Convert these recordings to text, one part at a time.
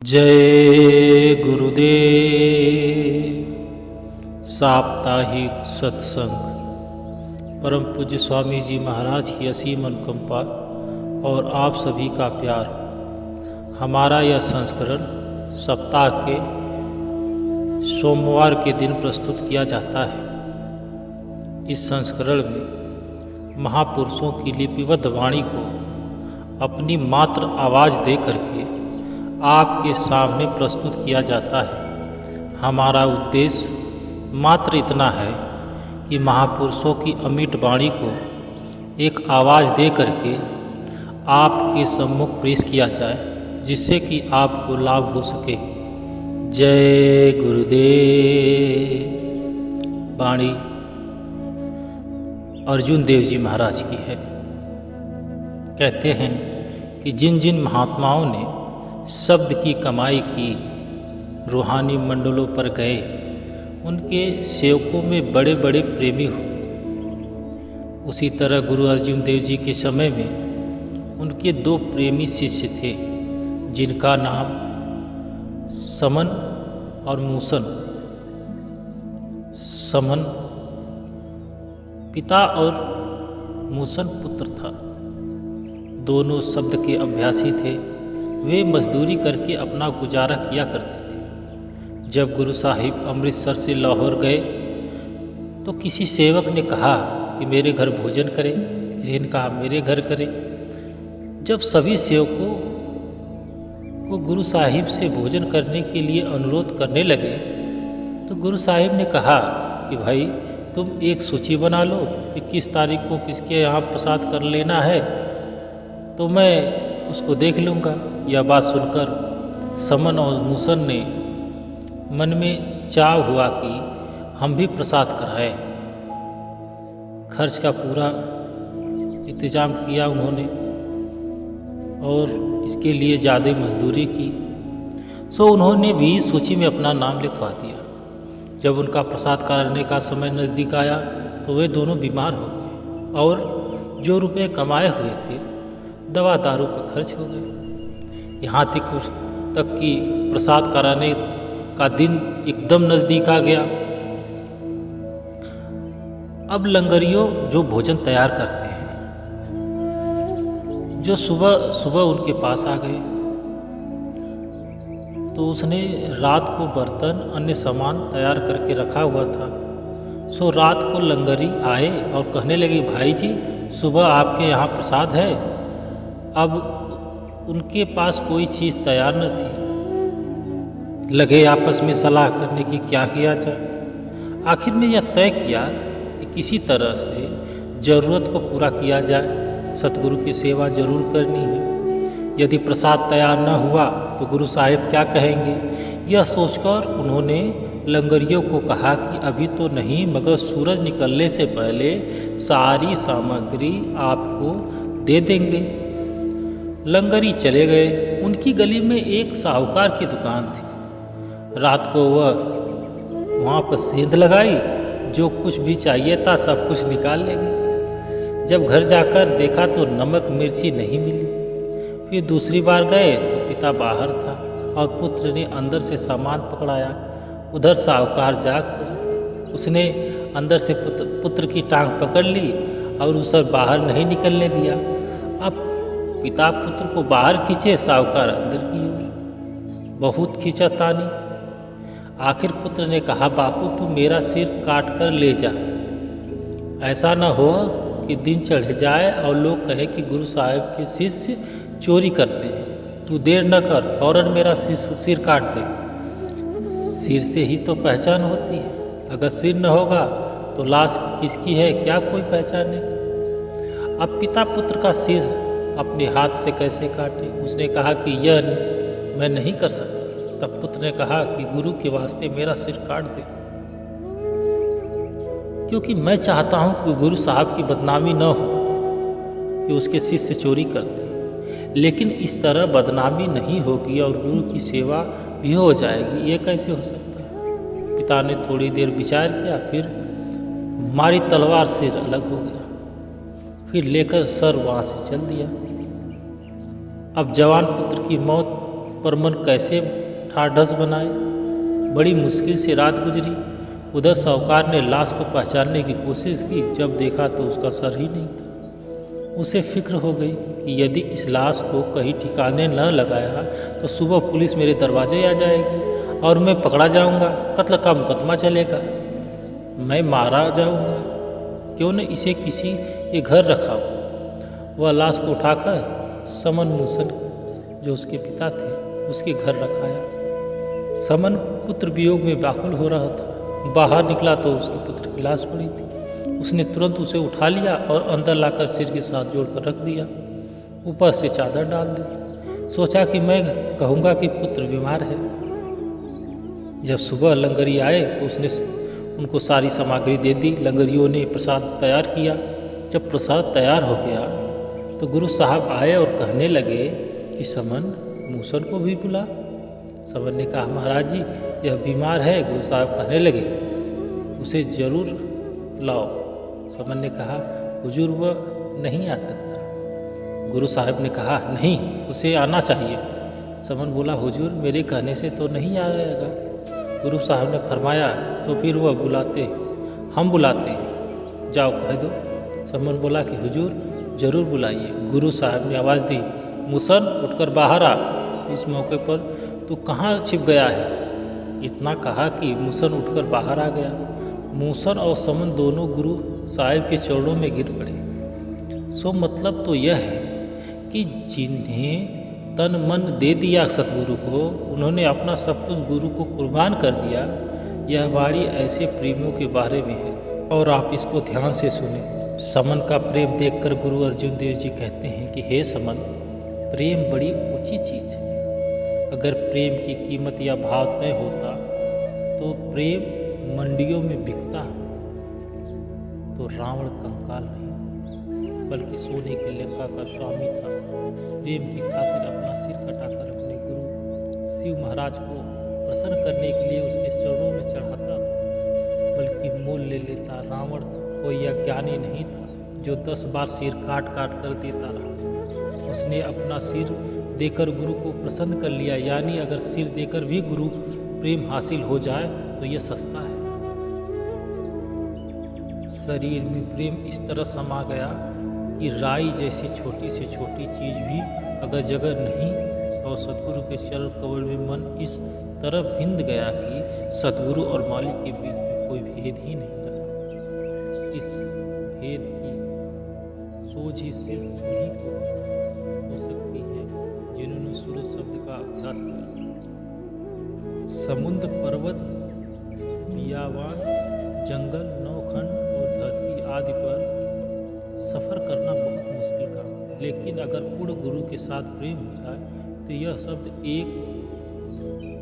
जय गुरुदेव। साप्ताहिक सत्संग। परम पूज्य स्वामी जी महाराज की असीम अनुकंपा और आप सभी का प्यार। हमारा यह संस्करण सप्ताह के सोमवार के दिन प्रस्तुत किया जाता है। इस संस्करण में महापुरुषों की लिपिबद्ध वाणी को अपनी मात्र आवाज़ दे करके आपके सामने प्रस्तुत किया जाता है। हमारा उद्देश्य मात्र इतना है कि महापुरुषों की अमिट वाणी को एक आवाज़ दे करके आपके सम्मुख पेश किया जाए, जिससे कि आपको लाभ हो सके। जय गुरुदेव। वाणी अर्जुन देव जी महाराज की है। कहते हैं कि जिन जिन महात्माओं ने शब्द की कमाई की, रूहानी मंडलों पर गए, उनके सेवकों में बड़े बड़े प्रेमी हुए। उसी तरह गुरु अर्जुन देव जी के समय में उनके दो प्रेमी शिष्य थे, जिनका नाम समन और मूसन। समन पिता और मूसन पुत्र था। दोनों शब्द के अभ्यासी थे। वे मजदूरी करके अपना गुजारा किया करते थे। जब गुरु साहिब अमृतसर से लाहौर गए तो किसी सेवक ने कहा कि मेरे घर भोजन करें, किसी ने कहा मेरे घर करें। जब सभी सेवकों को गुरु साहिब से भोजन करने के लिए अनुरोध करने लगे तो गुरु साहिब ने कहा कि भाई तुम एक सूची बना लो कि किस तारीख को किसके यहाँ प्रसाद कर लेना है, तो मैं उसको देख लूँगा। यह बात सुनकर समन और मूसन ने मन में चाव हुआ कि हम भी प्रसाद कराएं। खर्च का पूरा इंतजाम किया उन्होंने और इसके लिए ज़्यादा मजदूरी की। सो उन्होंने भी सूची में अपना नाम लिखवा दिया। जब उनका प्रसाद कराने का समय नज़दीक आया तो वे दोनों बीमार हो गए और जो रुपए कमाए हुए थे दवा दारू पर खर्च हो गए। यहाँ तक कि प्रसाद कराने का दिन एकदम नज़दीक आ गया। अब लंगरियों जो भोजन तैयार करते हैं, जो सुबह सुबह उनके पास आ गए तो उसने रात को बर्तन अन्य सामान तैयार करके रखा हुआ था। सो रात को लंगरी आए और कहने लगे, भाई जी सुबह आपके यहाँ प्रसाद है। अब उनके पास कोई चीज़ तैयार न थी। लगे आपस में सलाह करने की क्या किया जाए। आखिर में यह तय किया कि किसी तरह से ज़रूरत को पूरा किया जाए। सतगुरु की सेवा जरूर करनी है। यदि प्रसाद तैयार न हुआ तो गुरु साहिब क्या कहेंगे। यह सोचकर उन्होंने लंगरियों को कहा कि अभी तो नहीं, मगर सूरज निकलने से पहले सारी सामग्री आपको दे देंगे। लंगरी चले गए। उनकी गली में एक साहूकार की दुकान थी। रात को वह वहाँ पर सेंध लगाई, जो कुछ भी चाहिए था सब कुछ निकाल ले गई। जब घर जाकर देखा तो नमक मिर्ची नहीं मिली। फिर दूसरी बार गए तो पिता बाहर था और पुत्र ने अंदर से सामान पकड़ाया। उधर साहूकार जाग पड़ा। उसने अंदर से पुत्र की टांग पकड़ ली और उसे बाहर नहीं निकलने दिया। अब पिता पुत्र को बाहर खींचे, साहूकार अंदर की ओर। बहुत खींचातानी। आखिर पुत्र ने कहा, बापू तू मेरा सिर काट कर ले जा। ऐसा न हो कि दिन चढ़ जाए और लोग कहें कि गुरु साहिब के शिष्य चोरी करते हैं। तू देर न कर, फौरन मेरा सिर काट दे। सिर से ही तो पहचान होती है। अगर सिर न होगा तो लाश किसकी है क्या कोई पहचानेगा। अब पिता पुत्र का सिर अपने हाथ से कैसे काटे। उसने कहा कि यह मैं नहीं कर सकता। तब पुत्र ने कहा कि गुरु के वास्ते मेरा सिर काट दे, क्योंकि मैं चाहता हूं कि गुरु साहब की बदनामी न हो कि उसके शिष्य चोरी करते। लेकिन इस तरह बदनामी नहीं होगी और गुरु की सेवा भी हो जाएगी। ये कैसे हो सकता है। पिता ने थोड़ी देर विचार किया, फिर मारी तलवार सिर अलग हो गया। फिर लेकर सर वहाँ से चल दिया। अब जवान पुत्र की मौत पर मन कैसे ठाढ़स बनाए। बड़ी मुश्किल से रात गुजरी। उधर साहूकार ने लाश को पहचानने की कोशिश की, जब देखा तो उसका सर ही नहीं था। उसे फिक्र हो गई कि यदि इस लाश को कहीं ठिकाने न लगाया तो सुबह पुलिस मेरे दरवाजे आ जाएगी और मैं पकड़ा जाऊंगा, कत्ल का मुकदमा चलेगा, मैं मारा जाऊंगा। क्यों न इसे किसी के घर रखाऊं। वह लाश को उठाकर समन मूसन, जो उसके पिता थे, उसके घर रखाया। समन पुत्र वियोग में व्याकुल हो रहा था। बाहर निकला तो उसके पुत्र की लाश पड़ी थी। उसने तुरंत उसे उठा लिया और अंदर लाकर सिर के साथ जोड़कर रख दिया। ऊपर से चादर डाल दी। सोचा कि मैं कहूँगा कि पुत्र बीमार है। जब सुबह लंगरी आए तो उसने उनको सारी सामग्री दे दी। लंगरियों ने प्रसाद तैयार किया। जब प्रसाद तैयार हो गया तो गुरु साहब आए और कहने लगे कि समन मूसन को भी बुला। समन ने कहा, महाराज जी यह बीमार है। गुरु साहब कहने लगे, उसे जरूर लाओ। समन ने कहा, हुजूर वह नहीं आ सकता। गुरु साहब ने कहा, नहीं, उसे आना चाहिए। समन बोला, हुजूर मेरे कहने से तो नहीं आएगा। गुरु साहब ने फरमाया, तो फिर वह हम बुलाते हैं, जाओ कह दो। समन बोला कि हुजूर जरूर बुलाइए। गुरु साहब ने आवाज़ दी, मूसन उठकर बाहर आ। इस मौके पर तू कहाँ छिप गया है। इतना कहा कि मूसन उठकर बाहर आ गया। मूसन और समन दोनों गुरु साहब के चरणों में गिर पड़े। सो मतलब तो यह है कि जिन्हें तन मन दे दिया सतगुरु को, उन्होंने अपना सब कुछ गुरु को कुर्बान कर दिया। यह वाणी ऐसे प्रेमियों के बारे में है और आप इसको ध्यान से सुने। समन का प्रेम देखकर गुरु अर्जुन देव जी कहते हैं कि हे समन, प्रेम बड़ी ऊंची चीज है। अगर प्रेम की कीमत या भाव तय होता तो प्रेम मंडियों में बिकता, तो रावण कंकाल नहीं बल्कि सोने की लंका का स्वामी था। प्रेम की खातिर अपना सिर कटाकर अपने गुरु शिव महाराज को प्रसन्न करने के लिए उसके चरणों में चढ़ाता, बल्कि मोल ले लेता। रावण कोई अज्ञानी नहीं था जो 10 बार सिर काट काट कर देता रहा। उसने अपना सिर देकर गुरु को प्रसन्न कर लिया। यानी अगर सिर देकर भी गुरु प्रेम हासिल हो जाए तो यह सस्ता है। शरीर में प्रेम इस तरह समा गया कि राई जैसी छोटी से छोटी चीज भी अगर जगह नहीं और सतगुरु के चरण कमल में मन इस तरह भिंद गया कि सतगुरु और मालिक के बीच में कोई भेद ही नहीं रहा। इस भेद की सोच ही सिर्फ उन्हीं को हो सकती है जिन्होंने सूरज शब्द का अभ्यास किया। समुद्र, पर्वत, बियावान, जंगल, नौखंड और धरती आदि पर सफ़र करना बहुत मुश्किल काम है, लेकिन अगर पूर्ण गुरु के साथ प्रेम हो जाए तो यह शब्द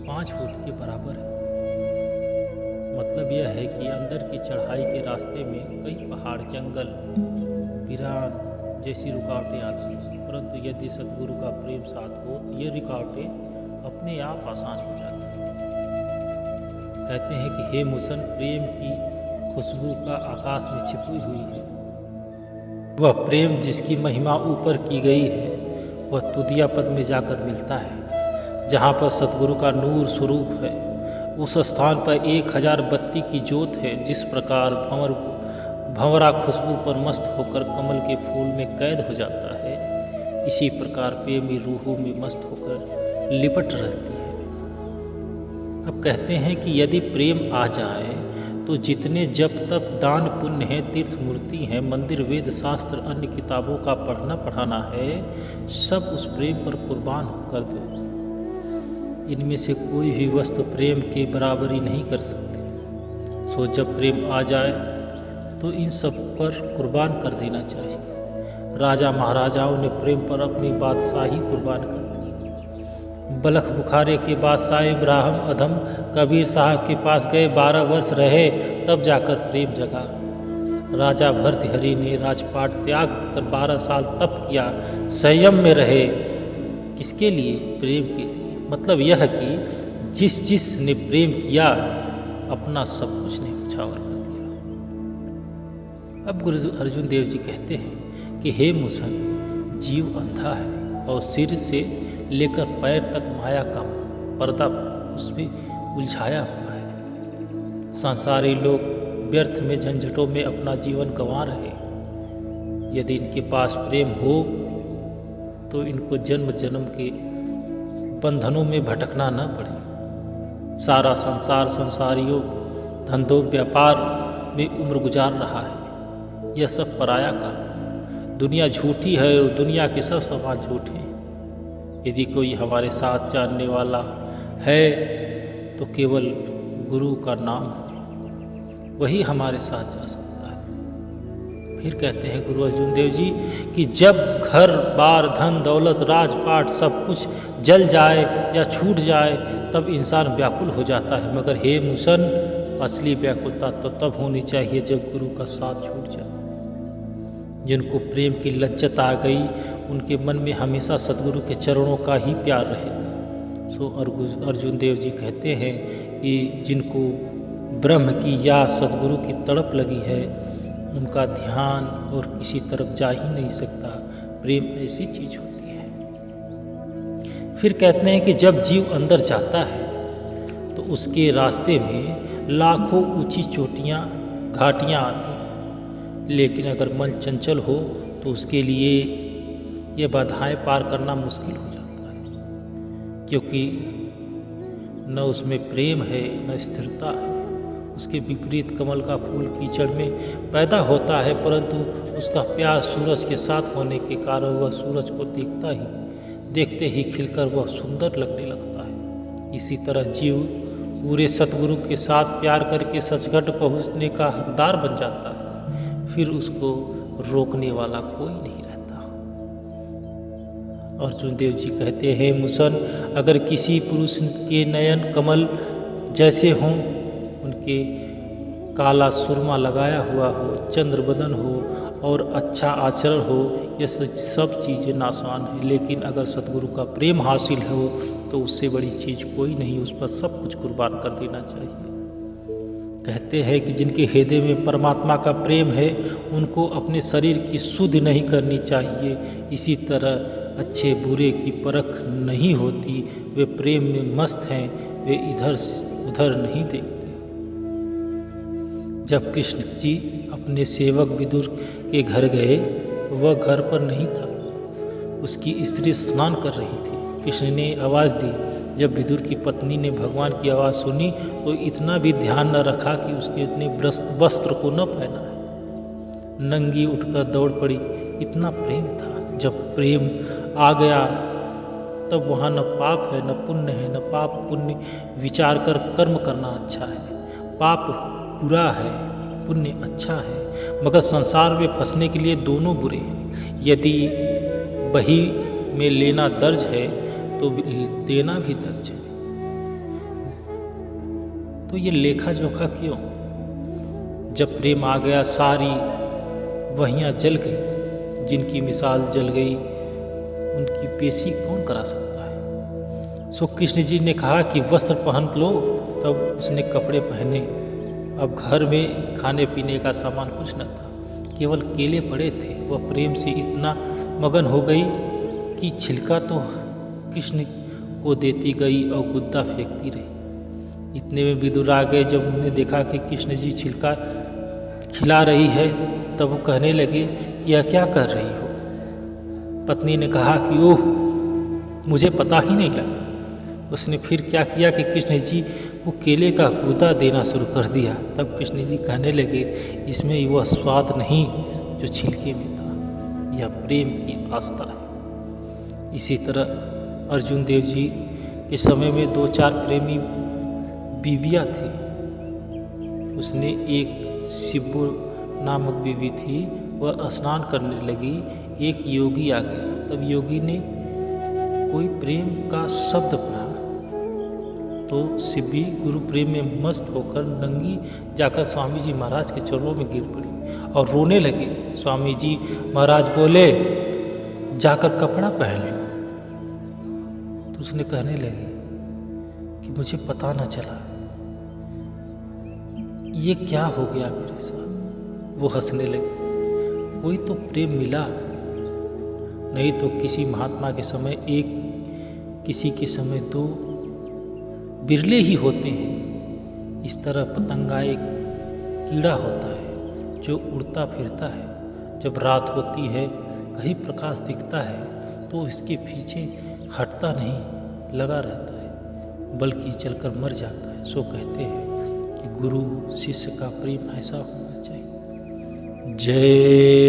5 फुट के बराबर है। मतलब यह है कि अंदर की चढ़ाई के रास्ते में कई पहाड़, जंगल, वीरान जैसी रुकावटें आती हैं, परंतु यदि सतगुरु का प्रेम साथ हो तो ये रुकावटें अपने आप आसान हो जाती हैं। कहते हैं कि हे मूसन, प्रेम की खुशबू का आकाश में छिपी हुई है। वह प्रेम जिसकी महिमा ऊपर की गई है वह तुदिया पद में जाकर मिलता है, जहाँ पर सतगुरु का नूर स्वरूप है। उस स्थान पर 1000 बत्ती की ज्योत है। जिस प्रकार भंवरा खुशबू पर मस्त होकर कमल के फूल में कैद हो जाता है, इसी प्रकार प्रेमी रूहों में मस्त होकर लिपट रहती है। अब कहते हैं कि यदि प्रेम आ जाए तो जितने जप तप दान पुण्य है, तीर्थ मूर्ति है, मंदिर, वेद शास्त्र, अन्य किताबों का पढ़ना पढ़ाना है, सब उस प्रेम पर कुर्बान कर दो। इनमें से कोई भी वस्तु प्रेम के बराबरी नहीं कर सकती। सो जब प्रेम आ जाए तो इन सब पर कुर्बान कर देना चाहिए। राजा महाराजाओं ने प्रेम पर अपनी बादशाही कुर्बान कर दी। बलख बुखारे के बादशाह इब्राहिम अधम कबीर साहब के पास गए, 12 वर्ष रहे, तब जाकर प्रेम जगा। राजा भर्तृहरि ने राजपाट त्याग कर 12 साल तप किया, संयम में रहे। किसके लिए? प्रेम के लिए। मतलब यह कि जिस ने प्रेम किया अपना सब कुछ ने उछावर कर दिया। अब गुरु अर्जुन देव जी कहते हैं कि हे मूसन, जीव अंधा है और सिर से लेकर पैर तक माया का पर्दा उसमें उलझाया हुआ है। सांसारी लोग व्यर्थ में झंझटों में अपना जीवन गंवा रहे हैं। यदि इनके पास प्रेम हो तो इनको जन्म जन्म के बंधनों में भटकना न पड़े। सारा संसार संसारियों धंधों व्यापार में उम्र गुजार रहा है। यह सब पराया का। दुनिया झूठी है और दुनिया के सब समाज झूठे हैं। यदि कोई हमारे साथ जानने वाला है तो केवल गुरु का नाम है, वही हमारे साथ जा सकता है। फिर कहते हैं गुरु अर्जुन देव जी कि जब घर बार धन दौलत राजपाट सब कुछ जल जाए या छूट जाए तब इंसान व्याकुल हो जाता है, मगर हे मुसन असली व्याकुलता तो तब होनी चाहिए जब गुरु का साथ छूट जाए। जिनको प्रेम की लज्जत आ गई उनके मन में हमेशा सद्गुरु के चरणों का ही प्यार रहेगा। सो अर्जुन देव जी कहते हैं कि जिनको ब्रह्म की या सद्गुरु की तड़प लगी है उनका ध्यान और किसी तरफ जा ही नहीं सकता। प्रेम ऐसी चीज होती है। फिर कहते हैं कि जब जीव अंदर जाता है तो उसके रास्ते में लाखों ऊंची चोटियां घाटियां आती हैं, लेकिन अगर मन चंचल हो तो उसके लिए ये बाधाएं पार करना मुश्किल हो जाता है, क्योंकि न उसमें प्रेम है न स्थिरता है। उसके विपरीत कमल का फूल कीचड़ में पैदा होता है, परंतु उसका प्यार सूरज के साथ होने के कारण वह सूरज को देखते ही खिलकर वह सुंदर लगने लगता है। इसी तरह जीव पूरे सतगुरु के साथ प्यार करके सचखंड पहुँचने का हकदार बन जाता है। फिर उसको रोकने वाला कोई नहीं रहता। अर्जुन देव जी कहते हैं मुसन अगर किसी पुरुष के नयन कमल जैसे हों, उनके काला सुरमा लगाया हुआ हो, चंद्र बदन हो और अच्छा आचरण हो, यह सब चीज़ें नासान है, लेकिन अगर सतगुरु का प्रेम हासिल हो तो उससे बड़ी चीज़ कोई नहीं। उस पर सब कुछ कुर्बान कर देना चाहिए। कहते हैं कि जिनके हृदय में परमात्मा का प्रेम है उनको अपने शरीर की शुद्ध नहीं करनी चाहिए। इसी तरह अच्छे बुरे की परख नहीं होती। वे प्रेम में मस्त हैं, वे इधर उधर नहीं देखते। जब कृष्ण जी अपने सेवक विदुर के घर गए, वह घर पर नहीं था। उसकी स्त्री स्नान कर रही थी। कृष्ण ने आवाज़ दी। जब विदुर की पत्नी ने भगवान की आवाज़ सुनी तो इतना भी ध्यान न रखा कि उसके इतने वस्त्र को न पहना है। नंगी उठकर दौड़ पड़ी। इतना प्रेम था। जब प्रेम आ गया तब वहाँ न पाप है न पुण्य है, न पाप पुण्य विचार कर कर्म करना अच्छा है। पाप बुरा है, पुण्य अच्छा है, मगर संसार में फंसने के लिए दोनों बुरे हैं। यदि बही में लेना दर्ज है तो देना भी दर्ज है। तो ये लेखा जोखा क्यों? जब प्रेम आ गया सारी वहियां जल गई। जिनकी मिसाल जल गई उनकी पेशी कौन करा सकता है। सो कृष्ण जी ने कहा कि वस्त्र पहन लो। तब उसने कपड़े पहने। अब घर में खाने पीने का सामान कुछ न था, केवल केले पड़े थे। वह प्रेम से इतना मगन हो गई कि छिलका तो कृष्ण को देती गई और गुद्दा फेंकती रही। इतने में विदुर आ गए। जब उन्होंने देखा कि कृष्ण जी छिलका खिला रही है तब वो कहने लगे यह क्या कर रही हो। पत्नी ने कहा कि ओह, मुझे पता ही नहीं लगा। उसने फिर क्या किया कि कृष्ण जी को केले का गूदा देना शुरू कर दिया। तब कृष्ण जी कहने लगे इसमें वह स्वाद नहीं जो छिलके में था। यह प्रेम की आस्था है। इसी तरह अर्जुन देव जी के समय में 2-4 प्रेमी बीबियाँ थी। उसने एक शिब्बू नामक बीवी थी, वह स्नान करने लगी। एक योगी आ गया। तब योगी ने कोई प्रेम का शब्द पढ़ा तो शिब्बी गुरु प्रेम में मस्त होकर नंगी जाकर स्वामी जी महाराज के चरणों में गिर पड़ी और रोने लगे। स्वामी जी महाराज बोले जाकर कपड़ा पहन लो। तो उसने कहने लगी कि मुझे पता न चला, ये क्या हो गया मेरे साथ। वो हंसने लगी। कोई तो प्रेम मिला, नहीं तो किसी महात्मा के समय एक किसी के समय दो, बिरले ही होते हैं। इस तरह पतंगा एक कीड़ा होता है जो उड़ता फिरता है। जब रात होती है, कहीं प्रकाश दिखता है तो इसके पीछे हटता नहीं, लगा रहता है, बल्कि चलकर मर जाता है। सो कहते हैं कि गुरु शिष्य का प्रेम ऐसा होना चाहिए। जय